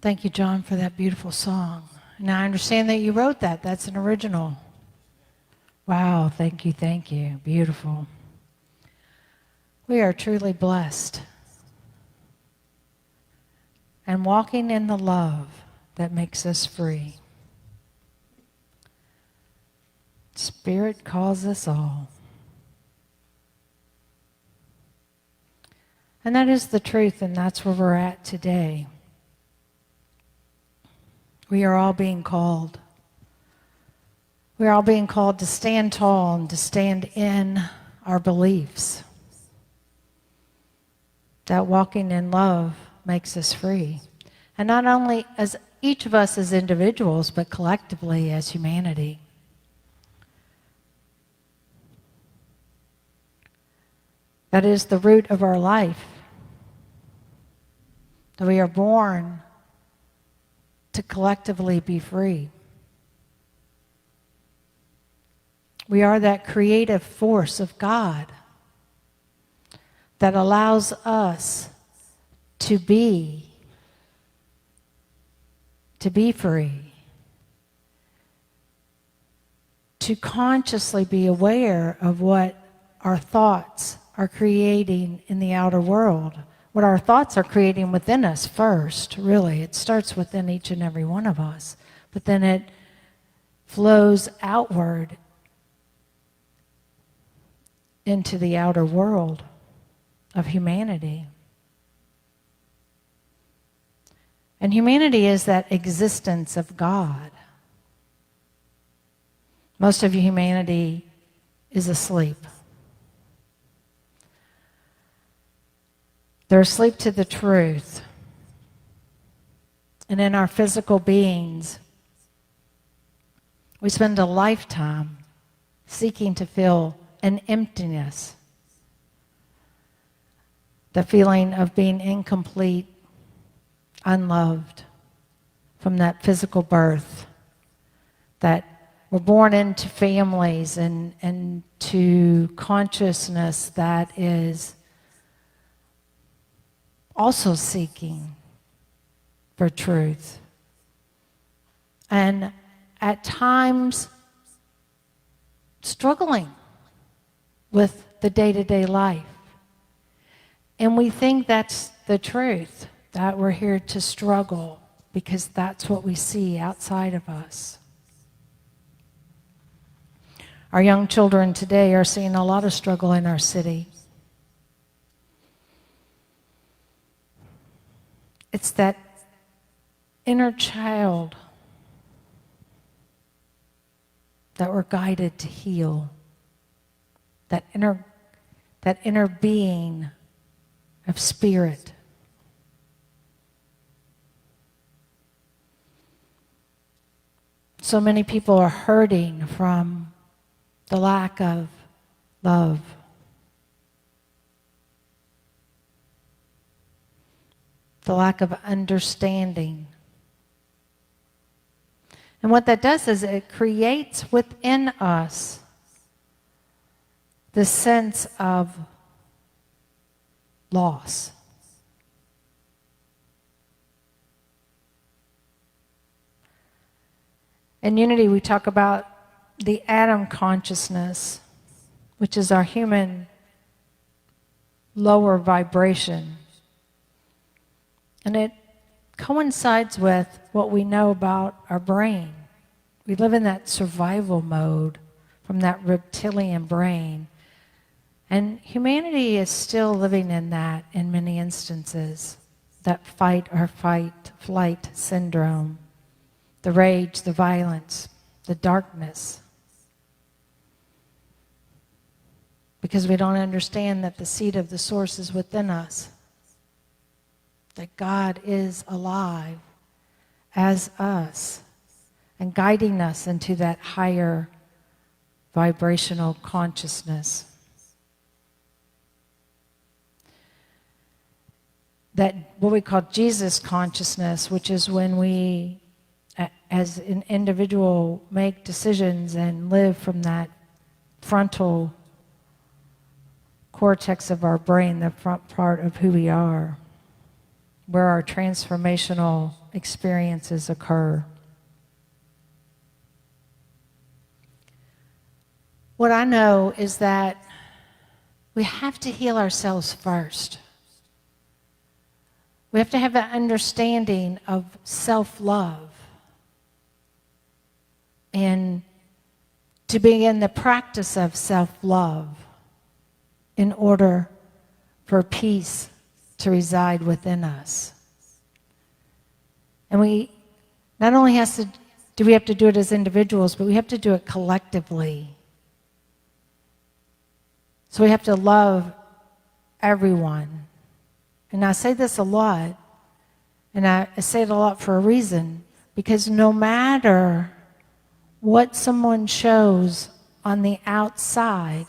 Thank you, John, for that beautiful song. Now I understand that you wrote that. That's an original. Wow, thank you, thank you. Beautiful. We are truly blessed and walking in the love that makes us free. Spirit calls us all. And that is the truth, and that's where we're at today. We are all being called. We are all being called to stand tall and to stand in our beliefs. That walking in love makes us free. And not only as each of us as individuals, but collectively as humanity. That is the root of our life. That we are born to collectively be free. We are that creative force of God that allows us to be free, to consciously be aware of what our thoughts are creating in the outer world, what our thoughts are creating within us first, really. It starts within each and every one of us, but then it flows outward into the outer world of humanity. And humanity is that existence of God. Most of humanity is asleep. They're asleep to the truth. And in our physical beings, we spend a lifetime seeking to fill an emptiness. The feeling of being incomplete, unloved from that physical birth, that we're born into families and to consciousness that is also seeking for truth. And at times struggling with the day-to-day life. And we think that's the truth, that we're here to struggle because that's what we see outside of us. Our young children today are seeing a lot of struggle in our city. It's that inner child that we're guided to heal. That inner being of spirit. So many people are hurting from the lack of love. The lack of understanding. And what that does is it creates within us the sense of loss. In Unity, we talk about the atom consciousness, which is our human lower vibration. And it coincides with what we know about our brain. We live in that survival mode from that reptilian brain. And humanity is still living in that in many instances, that fight or flight syndrome, the rage, the violence, the darkness. Because we don't understand that the seed of the source is within us, that God is alive as us and guiding us into that higher vibrational consciousness. That what we call Jesus consciousness, which is when we, as an individual, make decisions and live from that frontal cortex of our brain, the front part of who we are, where our transformational experiences occur. What I know is that we have to heal ourselves first. We have to have an understanding of self-love and to begin the practice of self-love in order for peace to reside within us. And we not only have to do it as individuals, but we have to do it collectively. So we have to love everyone. And I say this a lot, and I say it a lot for a reason, because no matter what someone shows on the outside,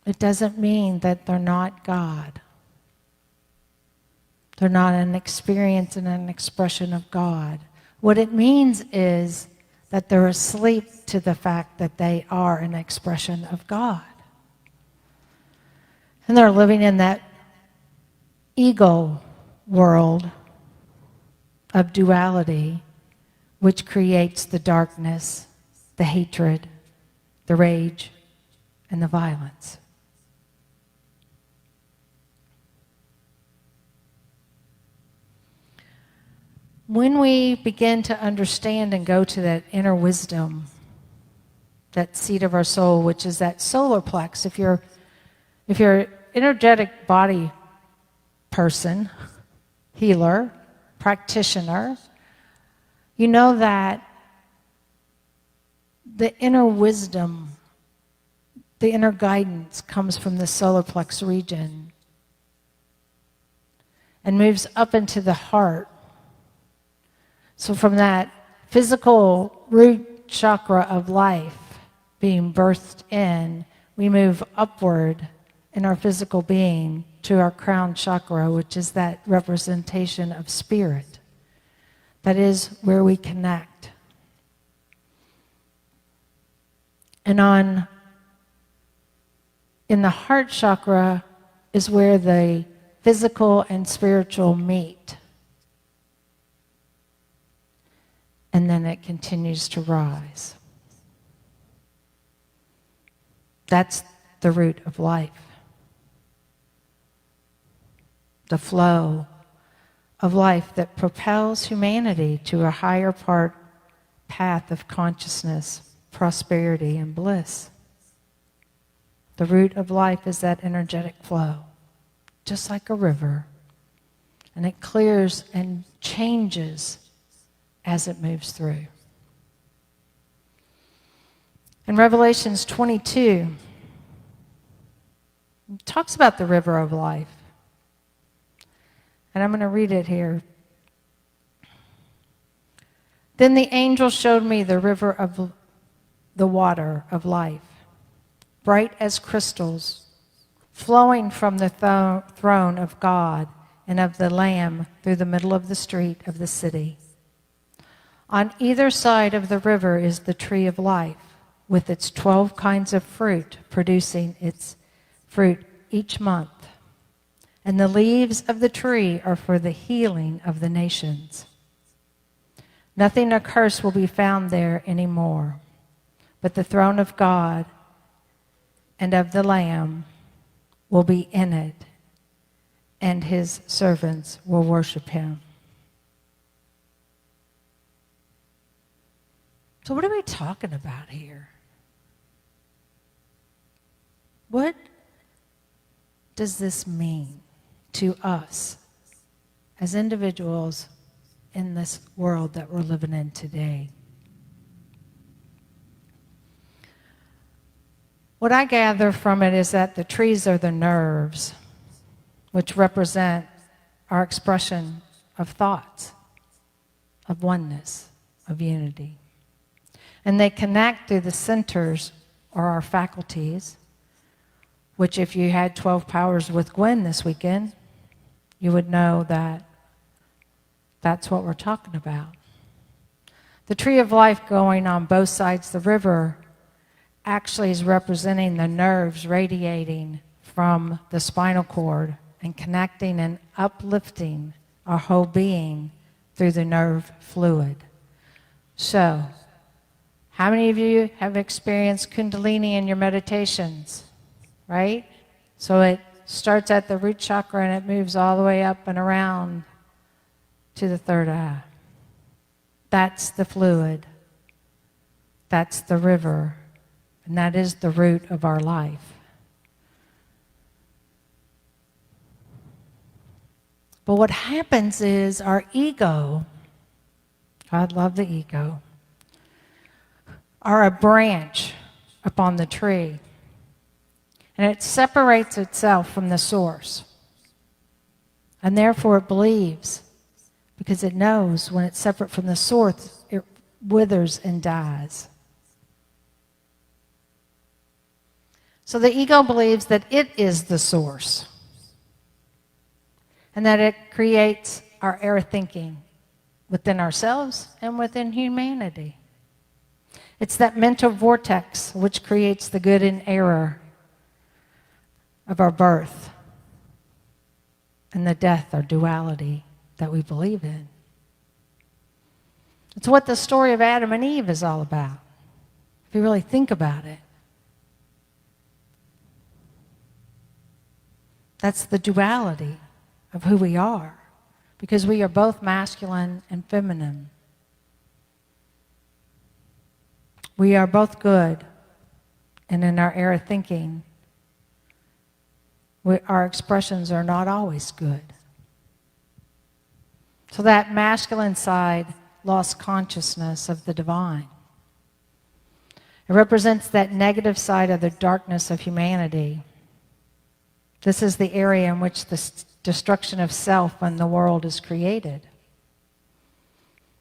it doesn't mean that they're not God. They're not an experience and an expression of God. What it means is that they're asleep to the fact that they are an expression of God. And they're living in that ego world of duality, which creates the darkness, the hatred, the rage, and the violence. When we begin to understand and go to that inner wisdom, that seat of our soul, which is that solar plex, if you're an energetic body person, healer, practitioner, you know that the inner wisdom, the inner guidance comes from the solar plex region and moves up into the heart. So from that physical root chakra of life being birthed in, we move upward in our physical being to our crown chakra, which is that representation of spirit. That is where we connect. And in the heart chakra is where the physical and spiritual meet. And then it continues to rise. That's the root of life. The flow of life that propels humanity to a higher path of consciousness, prosperity, and bliss. The root of life is that energetic flow, just like a river. And it clears and changes as it moves through. In Revelations 22, it talks about the river of life. And I'm going to read it here. Then the angel showed me the river of the water of life, bright as crystals, flowing from the throne of God and of the Lamb through the middle of the street of the city. On either side of the river is the tree of life, with its 12 kinds of fruit, producing its fruit each month. And the leaves of the tree are for the healing of the nations. Nothing accursed will be found there anymore, but the throne of God and of the Lamb will be in it, and his servants will worship him. So what are we talking about here? What does this mean to us as individuals in this world that we're living in today? What I gather from it is that the trees are the nerves, which represent our expression of thoughts, of oneness, of unity. And they connect through the centers, or our faculties, which if you had 12 powers with Gwen this weekend, you would know that that's what we're talking about. The tree of life going on both sides of the river actually is representing the nerves radiating from the spinal cord and connecting and uplifting our whole being through the nerve fluid. So, how many of you have experienced Kundalini in your meditations? Right? So it starts at the root chakra and it moves all the way up and around to the third eye. That's the fluid. That's the river. And that is the root of our life. But what happens is our ego, God love the ego, are a branch upon the tree. And it separates itself from the source. And therefore it believes, because it knows when it's separate from the source, it withers and dies. So the ego believes that it is the source. And that it creates our error thinking within ourselves and within humanity. It's that mental vortex which creates the good and error of our birth and the death or duality that we believe in. It's what the story of Adam and Eve is all about, if you really think about it. That's the duality of who we are, because we are both masculine and feminine. We are both good, and in our error thinking, our expressions are not always good. So that masculine side lost consciousness of the divine. It represents that negative side of the darkness of humanity. This is the area in which the destruction of self and the world is created.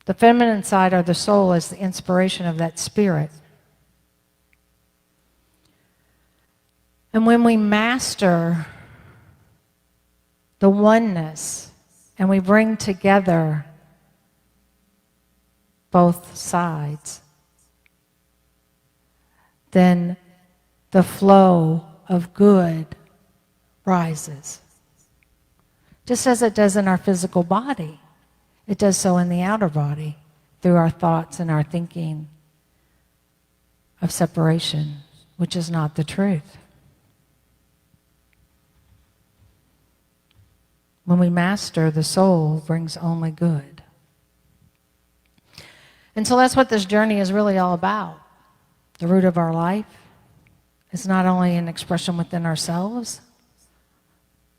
The feminine side, or the soul, is the inspiration of that spirit. And when we master the oneness and we bring together both sides, then the flow of good rises. Just as it does in our physical body, it does so in the outer body through our thoughts and our thinking of separation, which is not the truth. When we master, the soul brings only good. And so that's what this journey is really all about. The root of our life is not only an expression within ourselves,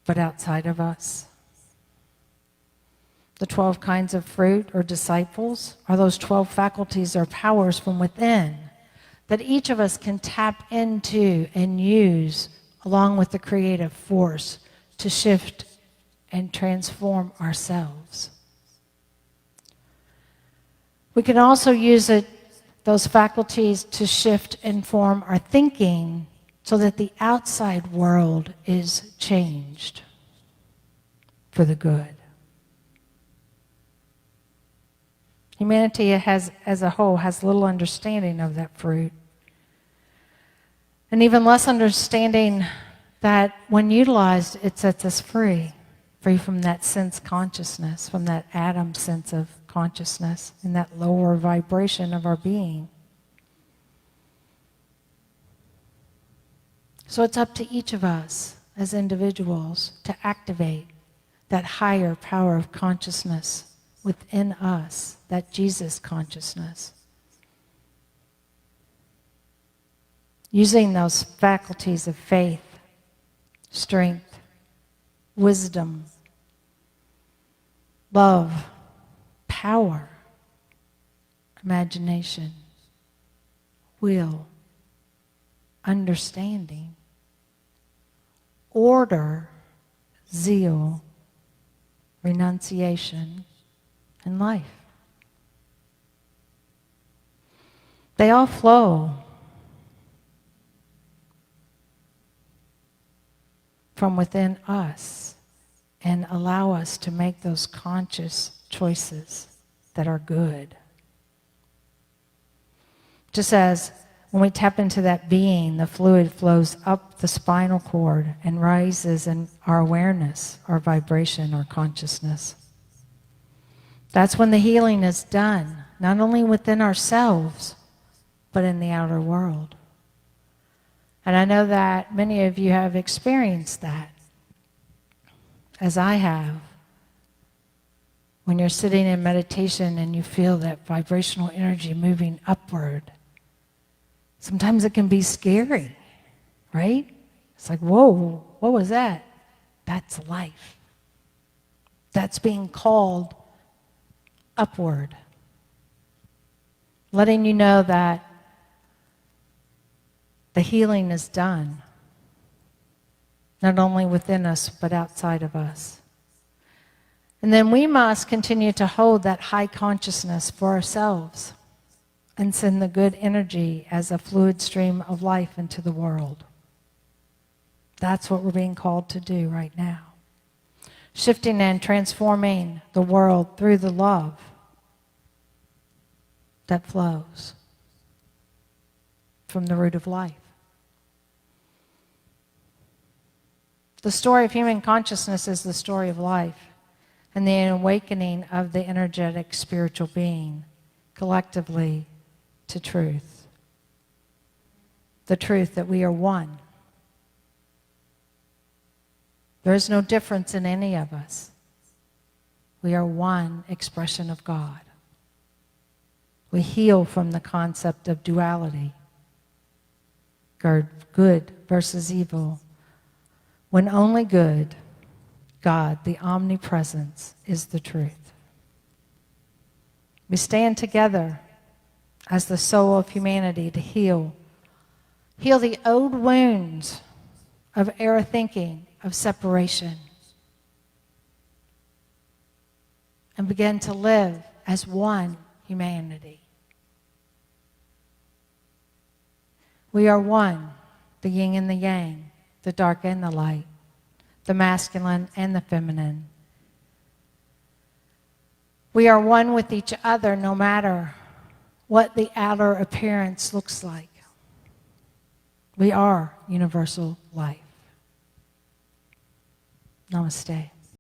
but outside of us. The 12 kinds of fruit or disciples are those 12 faculties or powers from within that each of us can tap into and use along with the creative force to shift and transform ourselves. We can also use those faculties to shift and form our thinking so that the outside world is changed for the good. Humanity as a whole has little understanding of that fruit. And even less understanding that when utilized, it sets us free from that sense consciousness, from that atom sense of consciousness, and that lower vibration of our being. So it's up to each of us as individuals to activate that higher power of consciousness within us, that Jesus consciousness. Using those faculties of faith, strength, wisdom, love, power, imagination, will, understanding, order, zeal, renunciation, and life. They all flow from within us and allow us to make those conscious choices that are good. Just as When we tap into that being, the fluid flows up the spinal cord and rises in our awareness, our vibration, our consciousness. That's when the healing is done, not only within ourselves, but in the outer world. And I know that many of you have experienced that, as I have. When you're sitting in meditation and you feel that vibrational energy moving upward, sometimes it can be scary, right? It's like, whoa, what was that? That's life. That's being called upward. Letting you know that the healing is done, not only within us, but outside of us. And then we must continue to hold that high consciousness for ourselves and send the good energy as a fluid stream of life into the world. That's what we're being called to do right now. Shifting and transforming the world through the love that flows from the root of life. The story of human consciousness is the story of life and the awakening of the energetic spiritual being collectively to truth. The truth that we are one. There is no difference in any of us. We are one expression of God. We heal from the concept of duality, good versus evil, when only good, God, the omnipresence, is the truth. We stand together as the soul of humanity to heal the old wounds of error thinking, of separation, and begin to live as one humanity. We are one, the yin and the yang, the dark and the light, the masculine and the feminine. We are one with each other no matter what the outer appearance looks like. We are universal life. Namaste.